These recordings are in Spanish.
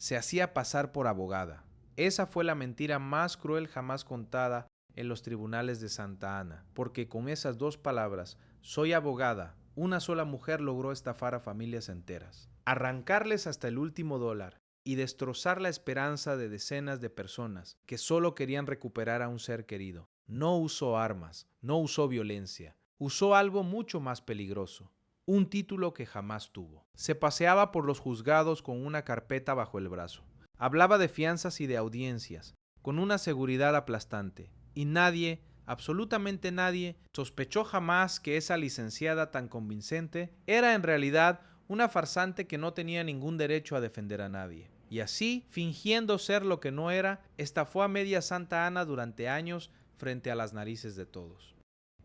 Se hacía pasar por abogada. Esa fue la mentira más cruel jamás contada en los tribunales de Santa Ana, porque con esas dos palabras, soy abogada, una sola mujer logró estafar a familias enteras, arrancarles hasta el último dólar y destrozar la esperanza de decenas de personas que solo querían recuperar a un ser querido. No usó armas, no usó violencia, usó algo mucho más peligroso, un título que jamás tuvo. Se paseaba por los juzgados con una carpeta bajo el brazo. Hablaba de fianzas y de audiencias, con una seguridad aplastante, y nadie, absolutamente nadie, sospechó jamás que esa licenciada tan convincente era en realidad una farsante que no tenía ningún derecho a defender a nadie. Y así, fingiendo ser lo que no era, estafó a media Santa Ana durante años frente a las narices de todos.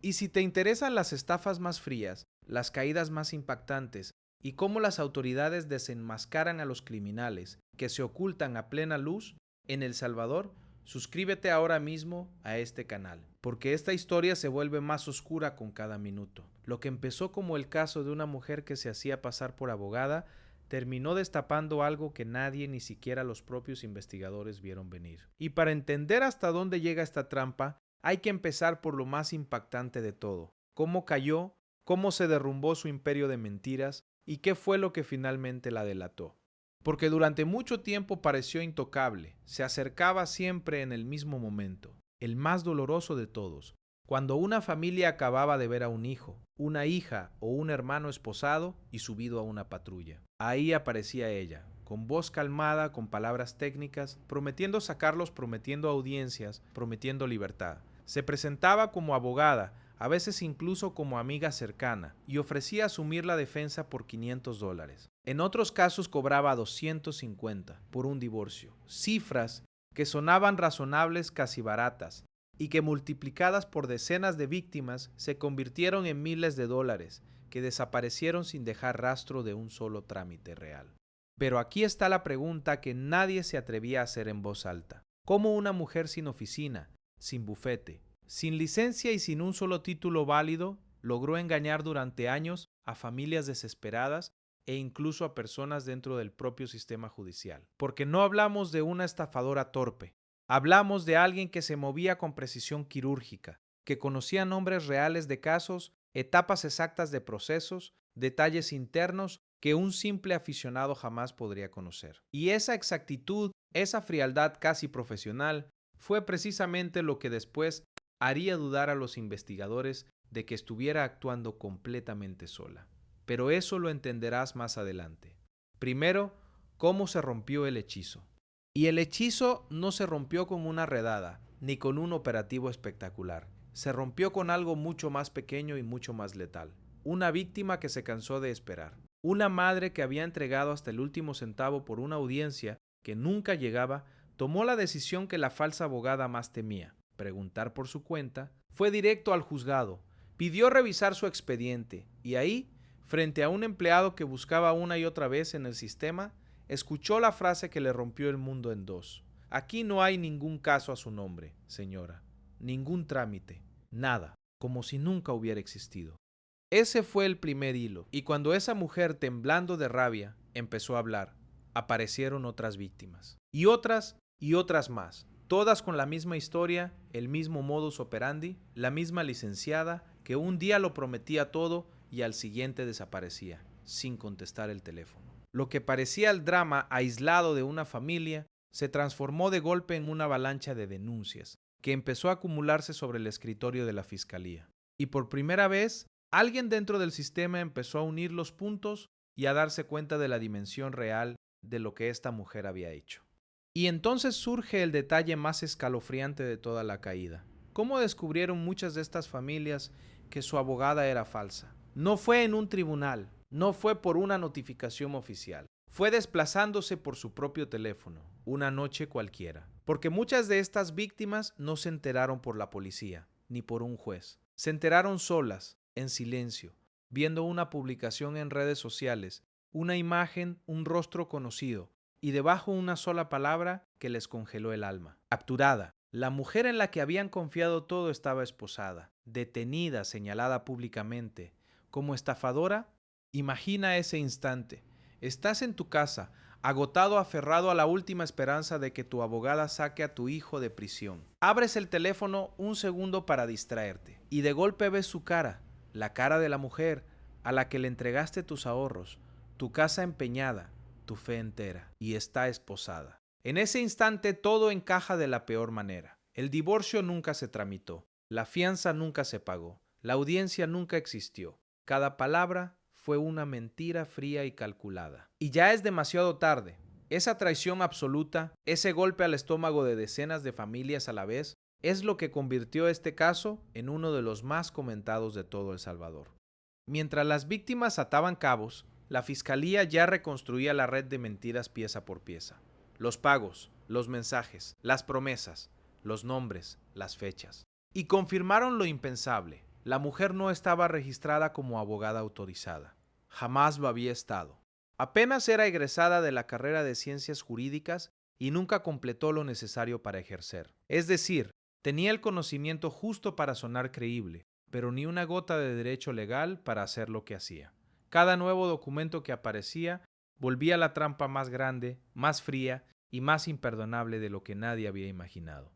Y si te interesan las estafas más frías, las caídas más impactantes y cómo las autoridades desenmascaran a los criminales que se ocultan a plena luz en El Salvador, suscríbete ahora mismo a este canal, porque esta historia se vuelve más oscura con cada minuto. Lo que empezó como el caso de una mujer que se hacía pasar por abogada, terminó destapando algo que nadie, ni siquiera los propios investigadores, vieron venir. Y para entender hasta dónde llega esta trampa, hay que empezar por lo más impactante de todo: cómo cayó, cómo se derrumbó su imperio de mentiras y qué fue lo que finalmente la delató. Porque durante mucho tiempo pareció intocable, se acercaba siempre en el mismo momento, el más doloroso de todos, cuando una familia acababa de ver a un hijo, una hija o un hermano esposado y subido a una patrulla. Ahí aparecía ella, con voz calmada, con palabras técnicas, prometiendo sacarlos, prometiendo audiencias, prometiendo libertad. Se presentaba como abogada, a veces incluso como amiga cercana, y ofrecía asumir la defensa por $500. En otros casos cobraba 250 por un divorcio, cifras que sonaban razonables, casi baratas, y que multiplicadas por decenas de víctimas se convirtieron en miles de dólares que desaparecieron sin dejar rastro de un solo trámite real. Pero aquí está la pregunta que nadie se atrevía a hacer en voz alta: ¿cómo una mujer sin oficina, sin bufete, sin licencia y sin un solo título válido logró engañar durante años a familias desesperadas e incluso a personas dentro del propio sistema judicial? Porque no hablamos de una estafadora torpe, hablamos de alguien que se movía con precisión quirúrgica, que conocía nombres reales de casos, etapas exactas de procesos, detalles internos que un simple aficionado jamás podría conocer. Y esa exactitud, esa frialdad casi profesional, fue precisamente lo que después haría dudar a los investigadores de que estuviera actuando completamente sola. Pero eso lo entenderás más adelante. Primero, cómo se rompió el hechizo. Y el hechizo no se rompió con una redada, ni con un operativo espectacular. Se rompió con algo mucho más pequeño y mucho más letal. Una víctima que se cansó de esperar. Una madre que había entregado hasta el último centavo por una audiencia que nunca llegaba, tomó la decisión que la falsa abogada más temía: preguntar por su cuenta. Fue directo al juzgado, pidió revisar su expediente y ahí, frente a un empleado que buscaba una y otra vez en el sistema, escuchó la frase que le rompió el mundo en dos: aquí no hay ningún caso a su nombre, señora, ningún trámite, nada, como si nunca hubiera existido. Ese fue el primer hilo, y cuando esa mujer, temblando de rabia, empezó a hablar, aparecieron otras víctimas, y otras más, todas con la misma historia, el mismo modus operandi, la misma licenciada que un día lo prometía todo y al siguiente desaparecía, sin contestar el teléfono. Lo que parecía el drama aislado de una familia se transformó de golpe en una avalancha de denuncias que empezó a acumularse sobre el escritorio de la fiscalía. Y por primera vez, alguien dentro del sistema empezó a unir los puntos y a darse cuenta de la dimensión real de lo que esta mujer había hecho. Y entonces surge el detalle más escalofriante de toda la caída. ¿Cómo descubrieron muchas de estas familias que su abogada era falsa? No fue en un tribunal, no fue por una notificación oficial, fue desplazándose por su propio teléfono, una noche cualquiera. Porque muchas de estas víctimas no se enteraron por la policía, ni por un juez. Se enteraron solas, en silencio, viendo una publicación en redes sociales, una imagen, un rostro conocido, y debajo una sola palabra que les congeló el alma: capturada. La mujer en la que habían confiado todo estaba esposada, detenida, señalada públicamente como estafadora. Imagina ese instante. Estás en tu casa, agotado, aferrado a la última esperanza de que tu abogada saque a tu hijo de prisión. Abres el teléfono un segundo para distraerte y de golpe ves su cara, la cara de la mujer a la que le entregaste tus ahorros, tu casa empeñada, tu fe entera, y está esposada. En ese instante todo encaja de la peor manera. El divorcio nunca se tramitó, la fianza nunca se pagó, la audiencia nunca existió. Cada palabra fue una mentira fría y calculada. Y ya es demasiado tarde. Esa traición absoluta, ese golpe al estómago de decenas de familias a la vez, es lo que convirtió este caso en uno de los más comentados de todo El Salvador. Mientras las víctimas ataban cabos, la fiscalía ya reconstruía la red de mentiras pieza por pieza. Los pagos, los mensajes, las promesas, los nombres, las fechas. Y confirmaron lo impensable. La mujer no estaba registrada como abogada autorizada. Jamás lo había estado. Apenas era egresada de la carrera de Ciencias Jurídicas y nunca completó lo necesario para ejercer. Es decir, tenía el conocimiento justo para sonar creíble, pero ni una gota de derecho legal para hacer lo que hacía. Cada nuevo documento que aparecía volvía la trampa más grande, más fría y más imperdonable de lo que nadie había imaginado.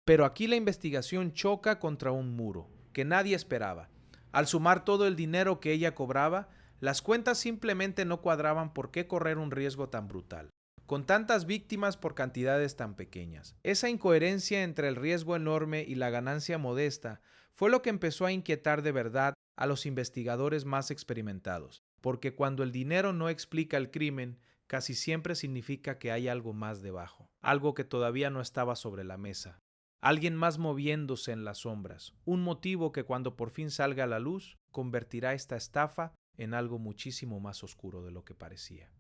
Pero aquí la investigación choca contra un muro que nadie esperaba. Al sumar todo el dinero que ella cobraba, las cuentas simplemente no cuadraban. ¿Por qué correr un riesgo tan brutal? Con tantas víctimas por cantidades tan pequeñas. Esa incoherencia entre el riesgo enorme y la ganancia modesta fue lo que empezó a inquietar de verdad a los investigadores más experimentados, porque cuando el dinero no explica el crimen, casi siempre significa que hay algo más debajo, algo que todavía no estaba sobre la mesa, alguien más moviéndose en las sombras, un motivo que cuando por fin salga a la luz, convertirá esta estafa en algo muchísimo más oscuro de lo que parecía.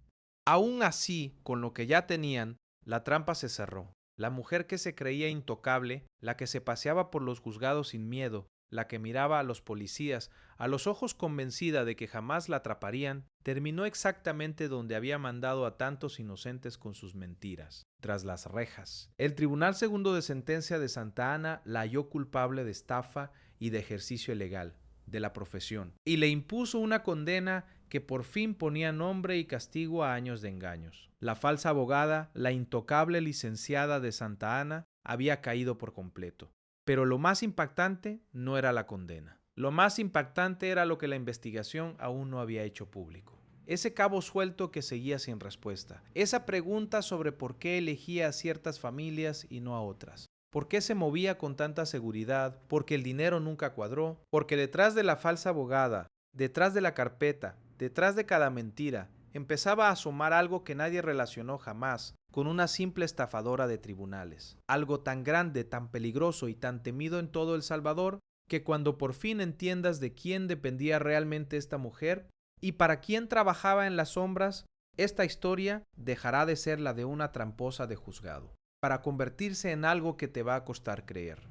Aún así, con lo que ya tenían, la trampa se cerró. La mujer que se creía intocable, la que se paseaba por los juzgados sin miedo, la que miraba a los policías a los ojos convencida de que jamás la atraparían, terminó exactamente donde había mandado a tantos inocentes con sus mentiras, tras las rejas. El Tribunal Segundo de Sentencia de Santa Ana la halló culpable de estafa y de ejercicio ilegal de la profesión, y le impuso una condena que por fin ponía nombre y castigo a años de engaños. La falsa abogada, la intocable licenciada de Santa Ana, había caído por completo. Pero lo más impactante no era la condena. Lo más impactante era lo que la investigación aún no había hecho público. Ese cabo suelto que seguía sin respuesta. Esa pregunta sobre por qué elegía a ciertas familias y no a otras. ¿Por qué se movía con tanta seguridad? ¿Porque el dinero nunca cuadró? ¿Porque detrás de la falsa abogada, detrás de la carpeta, detrás de cada mentira, empezaba a asomar algo que nadie relacionó jamás con una simple estafadora de tribunales? Algo tan grande, tan peligroso y tan temido en todo El Salvador, que cuando por fin entiendas de quién dependía realmente esta mujer y para quién trabajaba en las sombras, esta historia dejará de ser la de una tramposa de juzgado, para convertirse en algo que te va a costar creer.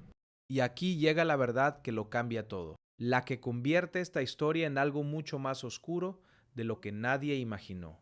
Y aquí llega la verdad que lo cambia todo, la que convierte esta historia en algo mucho más oscuro de lo que nadie imaginó.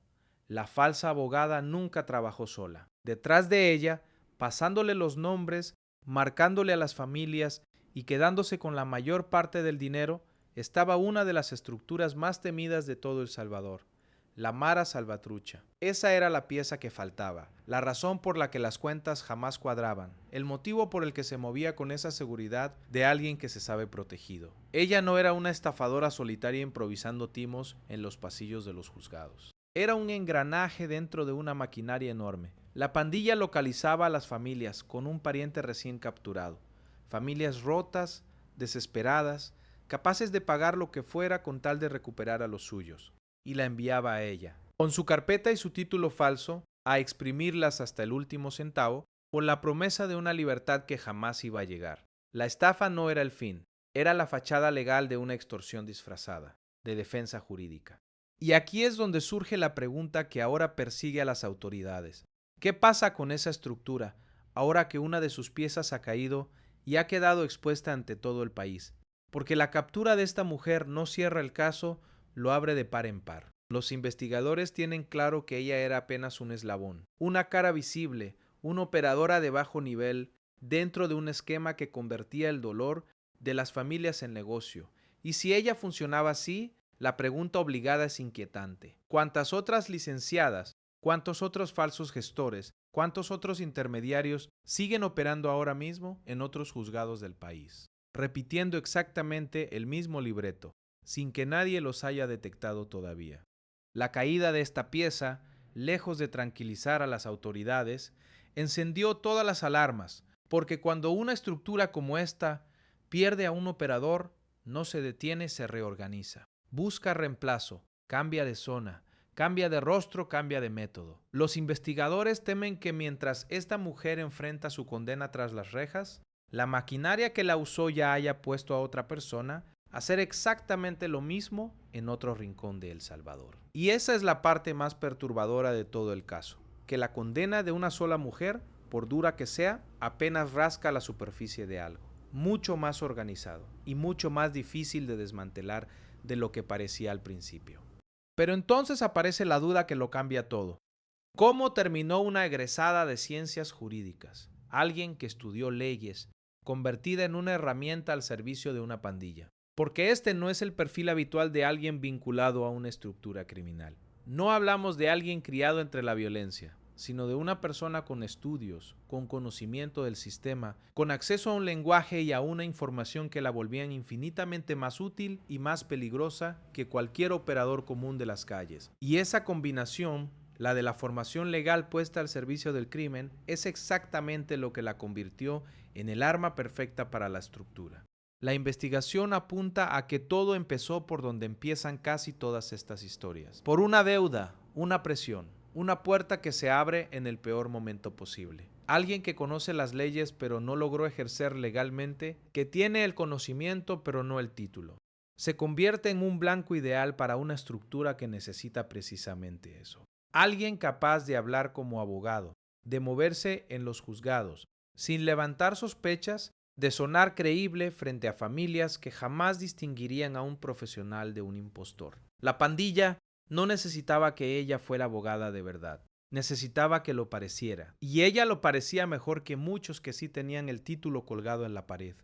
La falsa abogada nunca trabajó sola. Detrás de ella, pasándole los nombres, marcándole a las familias y quedándose con la mayor parte del dinero, estaba una de las estructuras más temidas de todo El Salvador, la Mara Salvatrucha. Esa era la pieza que faltaba, la razón por la que las cuentas jamás cuadraban, el motivo por el que se movía con esa seguridad de alguien que se sabe protegido. Ella no era una estafadora solitaria improvisando timos en los pasillos de los juzgados. Era un engranaje dentro de una maquinaria enorme. La pandilla localizaba a las familias con un pariente recién capturado. Familias rotas, desesperadas, capaces de pagar lo que fuera con tal de recuperar a los suyos. Y la enviaba a ella, con su carpeta y su título falso, a exprimirlas hasta el último centavo, con la promesa de una libertad que jamás iba a llegar. La estafa no era el fin, era la fachada legal de una extorsión disfrazada, de defensa jurídica. Y aquí es donde surge la pregunta que ahora persigue a las autoridades. ¿Qué pasa con esa estructura, ahora que una de sus piezas ha caído y ha quedado expuesta ante todo el país? Porque la captura de esta mujer no cierra el caso, lo abre de par en par. Los investigadores tienen claro que ella era apenas un eslabón, una cara visible, una operadora de bajo nivel, dentro de un esquema que convertía el dolor de las familias en negocio. Y si ella funcionaba así, la pregunta obligada es inquietante. ¿Cuántas otras licenciadas, ¿Cuántos otros falsos gestores, cuántos otros intermediarios siguen operando ahora mismo en otros juzgados del país, repitiendo exactamente el mismo libreto, sin que nadie los haya detectado todavía? La caída de esta pieza, lejos de tranquilizar a las autoridades, encendió todas las alarmas, porque cuando una estructura como esta pierde a un operador, no se detiene, se reorganiza. Busca reemplazo, cambia de zona, cambia de rostro, cambia de método. Los investigadores temen que mientras esta mujer enfrenta su condena tras las rejas, la maquinaria que la usó ya haya puesto a otra persona a hacer exactamente lo mismo en otro rincón de El Salvador. Y esa es la parte más perturbadora de todo el caso, que la condena de una sola mujer, por dura que sea, apenas rasca la superficie de algo, mucho más organizado y mucho más difícil de desmantelar de lo que parecía al principio. Pero entonces aparece la duda que lo cambia todo. ¿Cómo terminó una egresada de ciencias jurídicas, alguien que estudió leyes, convertida en una herramienta al servicio de una pandilla? Porque este no es el perfil habitual de alguien vinculado a una estructura criminal. No hablamos de alguien criado entre la violencia, sino de una persona con estudios, con conocimiento del sistema, con acceso a un lenguaje y a una información que la volvían infinitamente más útil y más peligrosa que cualquier operador común de las calles. Y esa combinación, la de la formación legal puesta al servicio del crimen, es exactamente lo que la convirtió en el arma perfecta para la estructura. La investigación apunta a que todo empezó por donde empiezan casi todas estas historias. Por una deuda, una presión, una puerta que se abre en el peor momento posible. Alguien que conoce las leyes pero no logró ejercer legalmente, que tiene el conocimiento pero no el título. Se convierte en un blanco ideal para una estructura que necesita precisamente eso. Alguien capaz de hablar como abogado, de moverse en los juzgados, sin levantar sospechas, de sonar creíble frente a familias que jamás distinguirían a un profesional de un impostor. La pandilla no necesitaba que ella fuera abogada de verdad, necesitaba que lo pareciera, y ella lo parecía mejor que muchos que sí tenían el título colgado en la pared.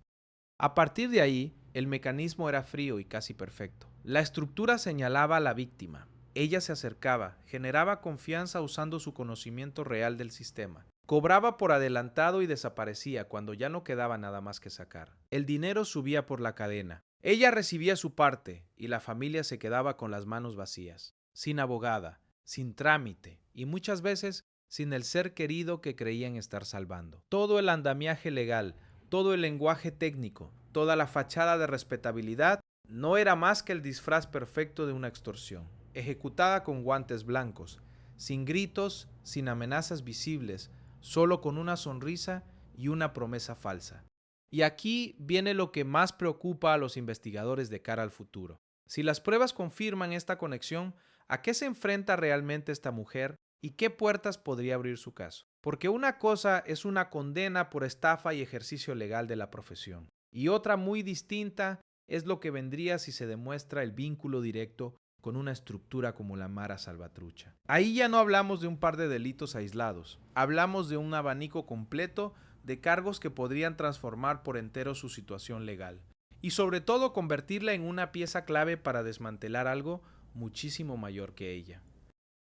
A partir de ahí, el mecanismo era frío y casi perfecto. La estructura señalaba a la víctima. Ella se acercaba, generaba confianza usando su conocimiento real del sistema. Cobraba por adelantado y desaparecía cuando ya no quedaba nada más que sacar. El dinero subía por la cadena. Ella recibía su parte y la familia se quedaba con las manos vacías, sin abogada, sin trámite y muchas veces sin el ser querido que creían estar salvando. Todo el andamiaje legal, todo el lenguaje técnico, toda la fachada de respetabilidad no era más que el disfraz perfecto de una extorsión, ejecutada con guantes blancos, sin gritos, sin amenazas visibles, solo con una sonrisa y una promesa falsa. Y aquí viene lo que más preocupa a los investigadores de cara al futuro. Si las pruebas confirman esta conexión, ¿a qué se enfrenta realmente esta mujer y qué puertas podría abrir su caso? Porque una cosa es una condena por estafa y ejercicio legal de la profesión, y otra muy distinta es lo que vendría si se demuestra el vínculo directo con una estructura como la Mara Salvatrucha. Ahí ya no hablamos de un par de delitos aislados, hablamos de un abanico completo de cargos que podrían transformar por entero su situación legal y sobre todo convertirla en una pieza clave para desmantelar algo muchísimo mayor que ella.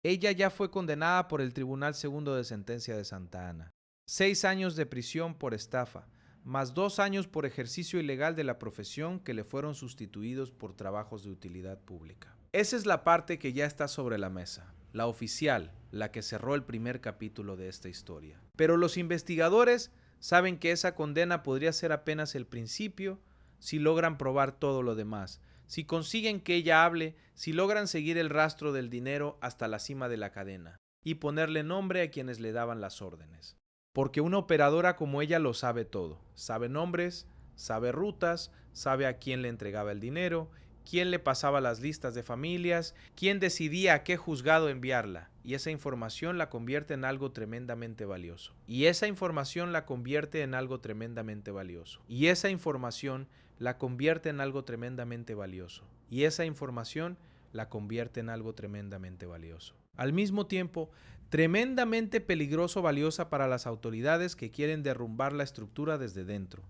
Ella ya fue condenada por el Tribunal Segundo de Sentencia de Santa Ana. 6 años de prisión por estafa, más 2 años por ejercicio ilegal de la profesión que le fueron sustituidos por trabajos de utilidad pública. Esa es la parte que ya está sobre la mesa, la oficial, la que cerró el primer capítulo de esta historia. Pero los investigadores saben que esa condena podría ser apenas el principio si logran probar todo lo demás, si consiguen que ella hable, si logran seguir el rastro del dinero hasta la cima de la cadena y ponerle nombre a quienes le daban las órdenes. Porque una operadora como ella lo sabe todo, sabe nombres, sabe rutas, sabe a quién le entregaba el dinero, quién le pasaba las listas de familias, quién decidía a qué juzgado enviarla, y esa información la convierte en algo tremendamente valioso. Y esa información la convierte en algo tremendamente valioso. Y esa información la convierte en algo tremendamente valioso. Y esa información la convierte en algo tremendamente valioso. Al mismo tiempo, tremendamente peligroso, valiosa para las autoridades que quieren derrumbar la estructura desde dentro.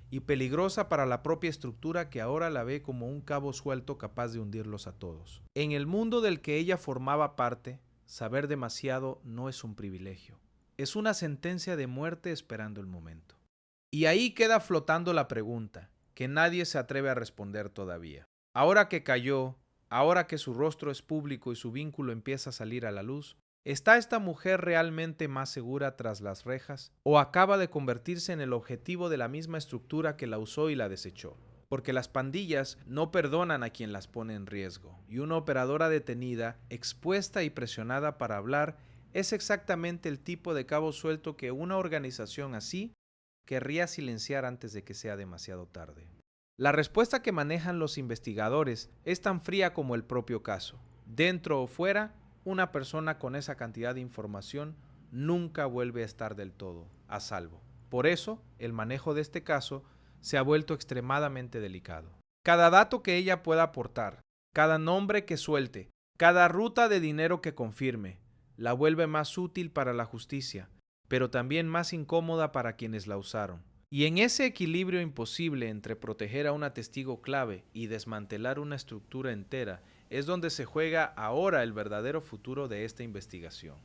Y peligrosa para la propia estructura que ahora la ve como un cabo suelto capaz de hundirlos a todos. En el mundo del que ella formaba parte, saber demasiado no es un privilegio. Es una sentencia de muerte esperando el momento. Y ahí queda flotando la pregunta, que nadie se atreve a responder todavía. Ahora que cayó, ahora que su rostro es público y su vínculo empieza a salir a la luz, ¿está esta mujer realmente más segura tras las rejas? ¿O acaba de convertirse en el objetivo de la misma estructura que la usó y la desechó? Porque las pandillas no perdonan a quien las pone en riesgo, y una operadora detenida, expuesta y presionada para hablar, es exactamente el tipo de cabo suelto que una organización así querría silenciar antes de que sea demasiado tarde. La respuesta que manejan los investigadores es tan fría como el propio caso. Dentro o fuera, una persona con esa cantidad de información nunca vuelve a estar del todo a salvo. Por eso, el manejo de este caso se ha vuelto extremadamente delicado. Cada dato que ella pueda aportar, cada nombre que suelte, cada ruta de dinero que confirme, la vuelve más útil para la justicia, pero también más incómoda para quienes la usaron. Y en ese equilibrio imposible entre proteger a una testigo clave y desmantelar una estructura entera, es donde se juega ahora el verdadero futuro de esta investigación.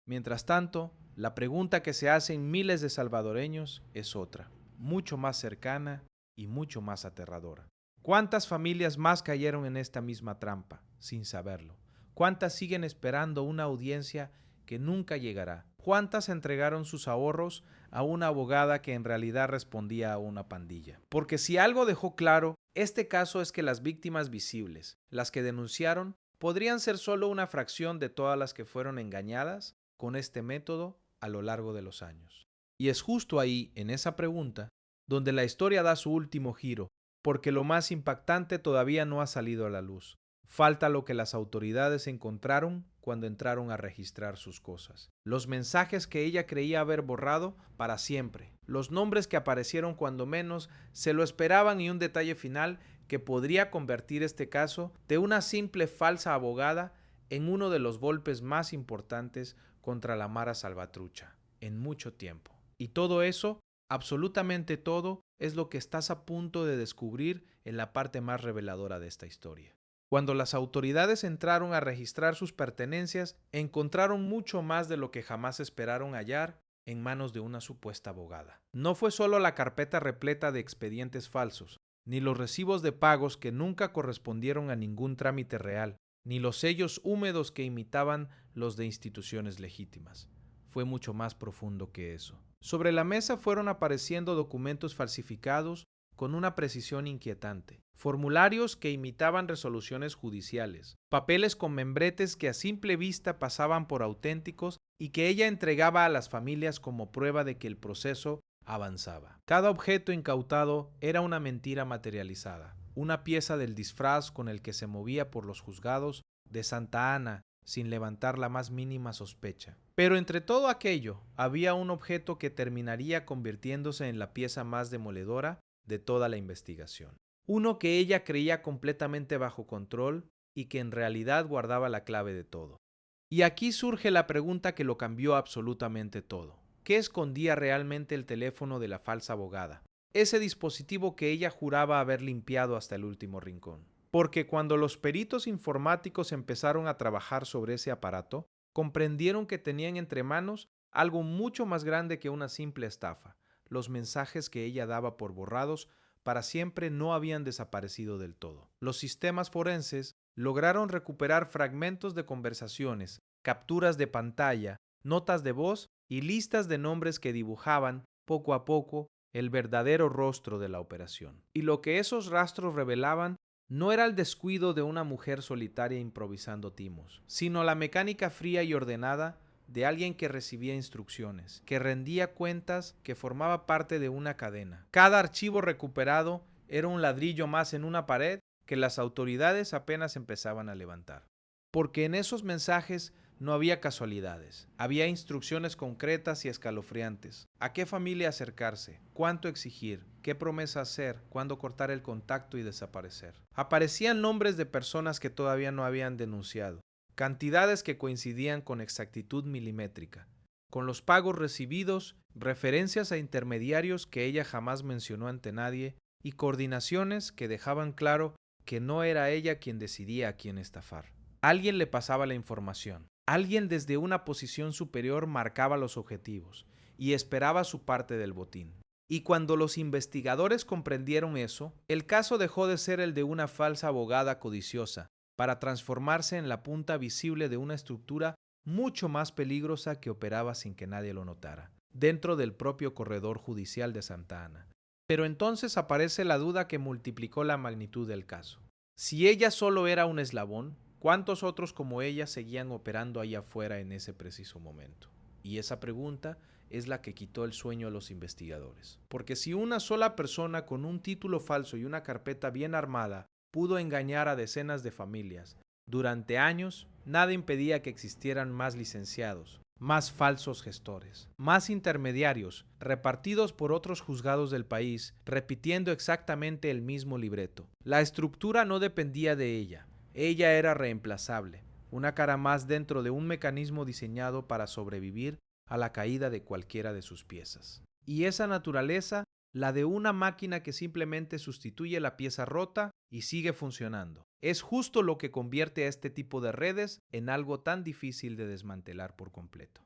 Mientras tanto, la pregunta que se hacen miles de salvadoreños es otra, mucho más cercana y mucho más aterradora. ¿Cuántas familias más cayeron en esta misma trampa, sin saberlo? ¿Cuántas siguen esperando una audiencia que nunca llegará? ¿Cuántas entregaron sus ahorros a una abogada que en realidad respondía a una pandilla? Porque si algo dejó claro, este caso es que las víctimas visibles, las que denunciaron, podrían ser solo una fracción de todas las que fueron engañadas con este método a lo largo de los años. Y es justo ahí, en esa pregunta, donde la historia da su último giro, porque lo más impactante todavía no ha salido a la luz. Falta lo que las autoridades encontraron cuando entraron a registrar sus cosas. Los mensajes que ella creía haber borrado para siempre. Los nombres que aparecieron cuando menos se lo esperaban y un detalle final que podría convertir este caso de una simple falsa abogada en uno de los golpes más importantes contra la Mara Salvatrucha en mucho tiempo. Y todo eso, absolutamente todo, es lo que estás a punto de descubrir en la parte más reveladora de esta historia. Cuando las autoridades entraron a registrar sus pertenencias, encontraron mucho más de lo que jamás esperaron hallar en manos de una supuesta abogada. No fue solo la carpeta repleta de expedientes falsos, ni los recibos de pagos que nunca correspondieron a ningún trámite real, ni los sellos húmedos que imitaban los de instituciones legítimas. Fue mucho más profundo que eso. Sobre la mesa fueron apareciendo documentos falsificados con una precisión inquietante, formularios que imitaban resoluciones judiciales, papeles con membretes que a simple vista pasaban por auténticos y que ella entregaba a las familias como prueba de que el proceso avanzaba. Cada objeto incautado era una mentira materializada, una pieza del disfraz con el que se movía por los juzgados de Santa Ana sin levantar la más mínima sospecha. Pero entre todo aquello había un objeto que terminaría convirtiéndose en la pieza más demoledora de toda la investigación. Uno que ella creía completamente bajo control y que en realidad guardaba la clave de todo. Y aquí surge la pregunta que lo cambió absolutamente todo. ¿Qué escondía realmente el teléfono de la falsa abogada? Ese dispositivo que ella juraba haber limpiado hasta el último rincón. Porque cuando los peritos informáticos empezaron a trabajar sobre ese aparato, comprendieron que tenían entre manos algo mucho más grande que una simple estafa. Los mensajes que ella daba por borrados para siempre no habían desaparecido del todo. Los sistemas forenses lograron recuperar fragmentos de conversaciones, capturas de pantalla, notas de voz y listas de nombres que dibujaban, poco a poco, el verdadero rostro de la operación. Y lo que esos rastros revelaban no era el descuido de una mujer solitaria improvisando timos, sino la mecánica fría y ordenada de alguien que recibía instrucciones, que rendía cuentas, que formaba parte de una cadena. Cada archivo recuperado era un ladrillo más en una pared que las autoridades apenas empezaban a levantar. Porque en esos mensajes no había casualidades, había instrucciones concretas y escalofriantes. ¿A qué familia acercarse? ¿Cuánto exigir? ¿Qué promesa hacer? ¿Cuándo cortar el contacto y desaparecer? Aparecían nombres de personas que todavía no habían denunciado, cantidades que coincidían con exactitud milimétrica, con los pagos recibidos, referencias a intermediarios que ella jamás mencionó ante nadie y coordinaciones que dejaban claro que no era ella quien decidía a quién estafar. Alguien le pasaba la información, Alguien desde una posición superior marcaba los objetivos y esperaba su parte del botín. Y cuando los investigadores comprendieron eso, el caso dejó de ser el de una falsa abogada codiciosa para transformarse en la punta visible de una estructura mucho más peligrosa que operaba sin que nadie lo notara, dentro del propio corredor judicial de Santa Ana. Pero entonces aparece la duda que multiplicó la magnitud del caso. Si ella solo era un eslabón, ¿cuántos otros como ella seguían operando allá afuera en ese preciso momento? Y esa pregunta es la que quitó el sueño a los investigadores. Porque si una sola persona con un título falso y una carpeta bien armada pudo engañar a decenas de familias durante años, nada impedía que existieran más licenciados, más falsos gestores, más intermediarios repartidos por otros juzgados del país, repitiendo exactamente el mismo libreto. La estructura no dependía de ella. Ella era reemplazable, una cara más dentro de un mecanismo diseñado para sobrevivir a la caída de cualquiera de sus piezas. Y esa naturaleza, la de una máquina que simplemente sustituye la pieza rota y sigue funcionando, es justo lo que convierte a este tipo de redes en algo tan difícil de desmantelar por completo.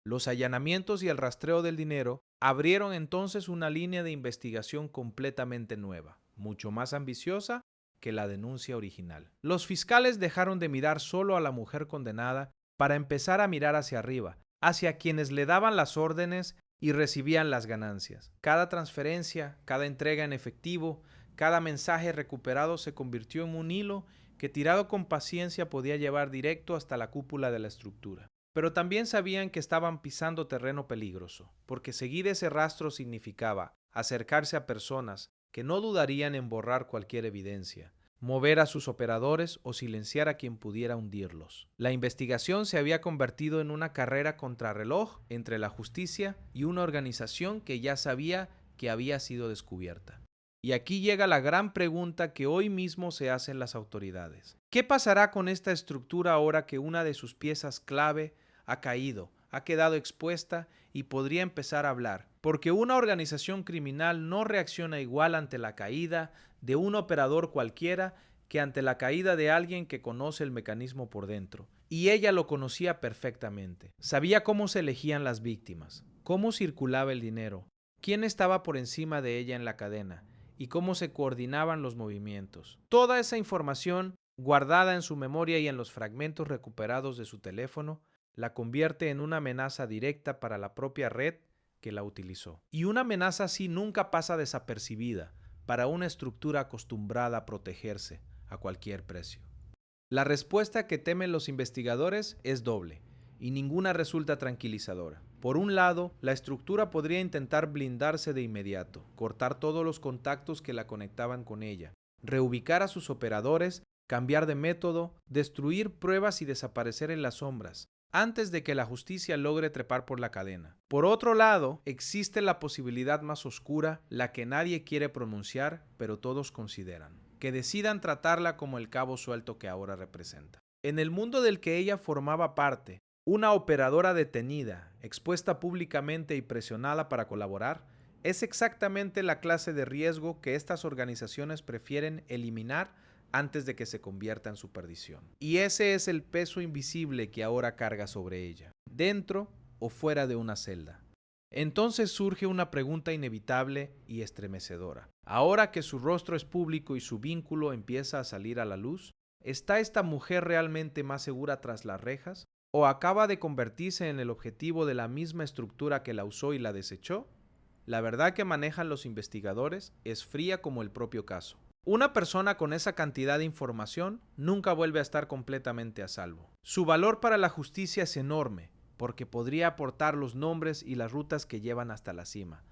Los allanamientos y el rastreo del dinero abrieron entonces una línea de investigación completamente nueva, mucho más ambiciosa que la denuncia original. Los fiscales dejaron de mirar solo a la mujer condenada para empezar a mirar hacia arriba, hacia quienes le daban las órdenes y recibían las ganancias. Cada transferencia, cada entrega en efectivo, cada mensaje recuperado se convirtió en un hilo que, tirado con paciencia, podía llevar directo hasta la cúpula de la estructura. Pero también sabían que estaban pisando terreno peligroso, porque seguir ese rastro significaba acercarse a personas que no dudarían en borrar cualquier evidencia, mover a sus operadores o silenciar a quien pudiera hundirlos. La investigación se había convertido en una carrera contrarreloj entre la justicia y una organización que ya sabía que había sido descubierta. Y aquí llega la gran pregunta que hoy mismo se hacen las autoridades. ¿Qué pasará con esta estructura ahora que una de sus piezas clave ha caído, ha quedado expuesta y podría empezar a hablar? Porque una organización criminal no reacciona igual ante la caída de un operador cualquiera que ante la caída de alguien que conoce el mecanismo por dentro. Y ella lo conocía perfectamente. Sabía cómo se elegían las víctimas, cómo circulaba el dinero, quién estaba por encima de ella en la cadena y cómo se coordinaban los movimientos. Toda esa información, guardada en su memoria y en los fragmentos recuperados de su teléfono, la convierte en una amenaza directa para la propia red que la utilizó. Y una amenaza así nunca pasa desapercibida para una estructura acostumbrada a protegerse a cualquier precio. La respuesta que temen los investigadores es doble, y ninguna resulta tranquilizadora. Por un lado, la estructura podría intentar blindarse de inmediato, cortar todos los contactos que la conectaban con ella, reubicar a sus operadores, cambiar de método, destruir pruebas y desaparecer en las sombras, antes de que la justicia logre trepar por la cadena. Por otro lado, existe la posibilidad más oscura, la que nadie quiere pronunciar, pero todos consideran, que decidan tratarla como el cabo suelto que ahora representa. En el mundo del que ella formaba parte, una operadora detenida, expuesta públicamente y presionada para colaborar, es exactamente la clase de riesgo que estas organizaciones prefieren eliminar antes de que se convierta en su perdición. Y ese es el peso invisible que ahora carga sobre ella, dentro o fuera de una celda. Entonces surge una pregunta inevitable y estremecedora. Ahora que su rostro es público y su vínculo empieza a salir a la luz, ¿está esta mujer realmente más segura tras las rejas? ¿O acaba de convertirse en el objetivo de la misma estructura que la usó y la desechó? La verdad que manejan los investigadores es fría como el propio caso. Una persona con esa cantidad de información nunca vuelve a estar completamente a salvo. Su valor para la justicia es enorme, porque podría aportar los nombres y las rutas que llevan hasta la cima.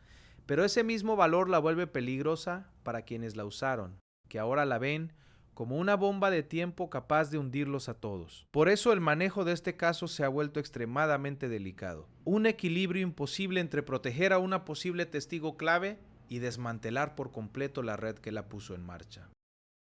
Pero ese mismo valor la vuelve peligrosa para quienes la usaron, que ahora la ven como una bomba de tiempo capaz de hundirlos a todos. Por eso el manejo de este caso se ha vuelto extremadamente delicado. Un equilibrio imposible entre proteger a una posible testigo clave y desmantelar por completo la red que la puso en marcha.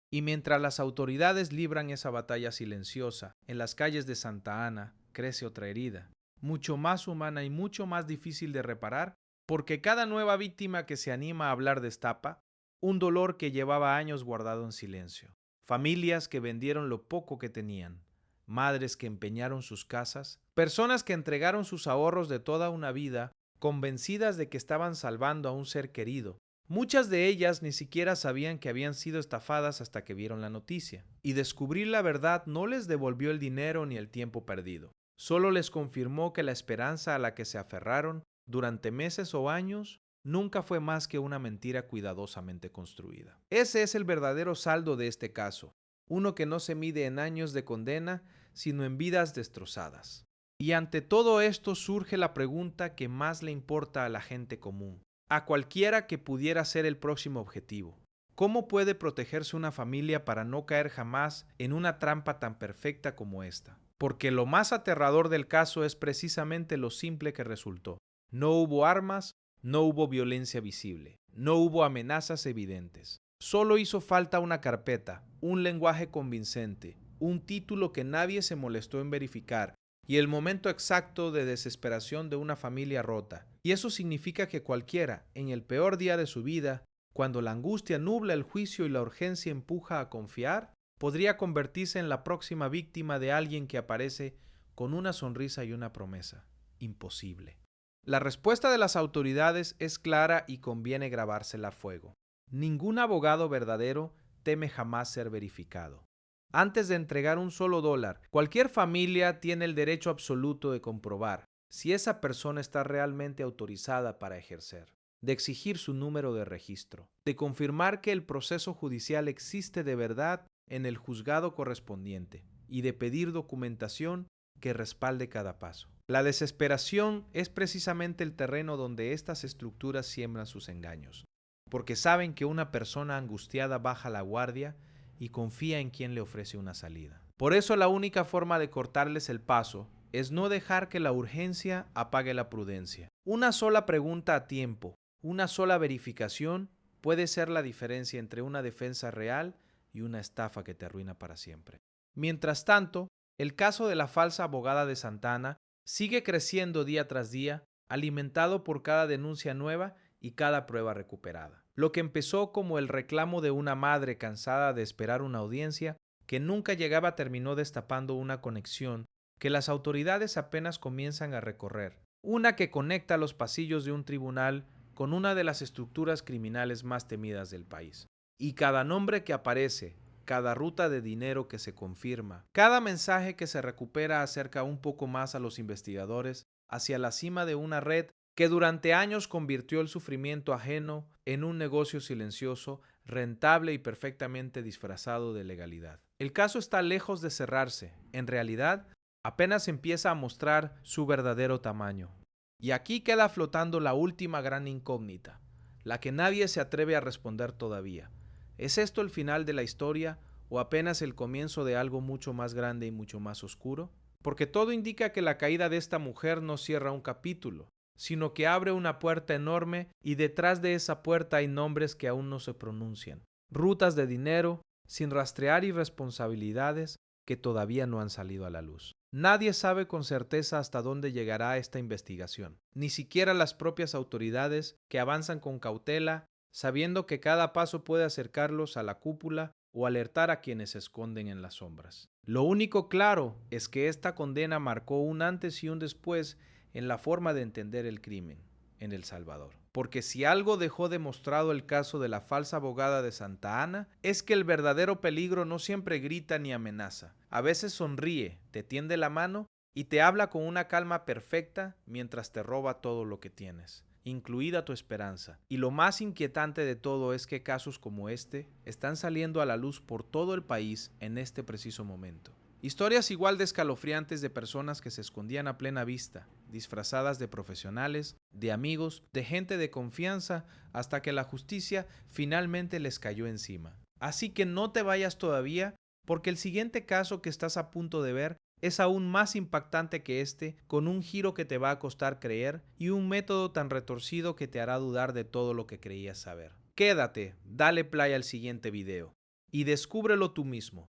Y mientras las autoridades libran esa batalla silenciosa, en las calles de Santa Ana crece otra herida, mucho más humana y mucho más difícil de reparar, porque cada nueva víctima que se anima a hablar destapa un dolor que llevaba años guardado en silencio. Familias que vendieron lo poco que tenían, madres que empeñaron sus casas, personas que entregaron sus ahorros de toda una vida, convencidas de que estaban salvando a un ser querido. Muchas de ellas ni siquiera sabían que habían sido estafadas hasta que vieron la noticia. Y descubrir la verdad no les devolvió el dinero ni el tiempo perdido. Solo les confirmó que la esperanza a la que se aferraron durante meses o años nunca fue más que una mentira cuidadosamente construida. Ese es el verdadero saldo de este caso, uno que no se mide en años de condena, sino en vidas destrozadas. Y ante todo esto surge la pregunta que más le importa a la gente común, a cualquiera que pudiera ser el próximo objetivo. ¿Cómo puede protegerse una familia para no caer jamás en una trampa tan perfecta como esta? Porque lo más aterrador del caso es precisamente lo simple que resultó. No hubo armas, no hubo violencia visible, no hubo amenazas evidentes. Solo hizo falta una carpeta, un lenguaje convincente, un título que nadie se molestó en verificar y el momento exacto de desesperación de una familia rota. Y eso significa que cualquiera, en el peor día de su vida, cuando la angustia nubla el juicio y la urgencia empuja a confiar, podría convertirse en la próxima víctima de alguien que aparece con una sonrisa y una promesa. Imposible. La respuesta de las autoridades es clara y conviene grabársela a fuego. Ningún abogado verdadero teme jamás ser verificado. Antes de entregar un solo dólar, cualquier familia tiene el derecho absoluto de comprobar si esa persona está realmente autorizada para ejercer, de exigir su número de registro, de confirmar que el proceso judicial existe de verdad en el juzgado correspondiente y de pedir documentación que respalde cada paso. La desesperación es precisamente el terreno donde estas estructuras siembran sus engaños, porque saben que una persona angustiada baja la guardia y confía en quien le ofrece una salida. Por eso la única forma de cortarles el paso es no dejar que la urgencia apague la prudencia. Una sola pregunta a tiempo, una sola verificación puede ser la diferencia entre una defensa real y una estafa que te arruina para siempre. Mientras tanto, el caso de la falsa abogada de Santa Ana sigue creciendo día tras día, alimentado por cada denuncia nueva y cada prueba recuperada. Lo que empezó como el reclamo de una madre cansada de esperar una audiencia que nunca llegaba terminó destapando una conexión que las autoridades apenas comienzan a recorrer, una que conecta los pasillos de un tribunal con una de las estructuras criminales más temidas del país. Y cada nombre que aparece, cada ruta de dinero que se confirma, cada mensaje que se recupera acerca un poco más a los investigadores hacia la cima de una red que durante años convirtió el sufrimiento ajeno en un negocio silencioso, rentable y perfectamente disfrazado de legalidad. El caso está lejos de cerrarse. En realidad, apenas empieza a mostrar su verdadero tamaño. Y aquí queda flotando la última gran incógnita, la que nadie se atreve a responder todavía. ¿Es esto el final de la historia o apenas el comienzo de algo mucho más grande y mucho más oscuro? Porque todo indica que la caída de esta mujer no cierra un capítulo, sino que abre una puerta enorme y detrás de esa puerta hay nombres que aún no se pronuncian, rutas de dinero sin rastrear y responsabilidades que todavía no han salido a la luz. Nadie sabe con certeza hasta dónde llegará esta investigación, ni siquiera las propias autoridades que avanzan con cautela, sabiendo que cada paso puede acercarlos a la cúpula o alertar a quienes se esconden en las sombras. Lo único claro es que esta condena marcó un antes y un después en la forma de entender el crimen en El Salvador. Porque si algo dejó demostrado el caso de la falsa abogada de Santa Ana, es que el verdadero peligro no siempre grita ni amenaza. A veces sonríe, te tiende la mano y te habla con una calma perfecta mientras te roba todo lo que tienes, incluida tu esperanza. Y lo más inquietante de todo es que casos como este están saliendo a la luz por todo el país en este preciso momento. Historias igual de escalofriantes de personas que se escondían a plena vista, disfrazadas de profesionales, de amigos, de gente de confianza, hasta que la justicia finalmente les cayó encima. Así que no te vayas todavía, porque el siguiente caso que estás a punto de ver es aún más impactante que este, con un giro que te va a costar creer y un método tan retorcido que te hará dudar de todo lo que creías saber. Quédate, dale play al siguiente video y descúbrelo tú mismo.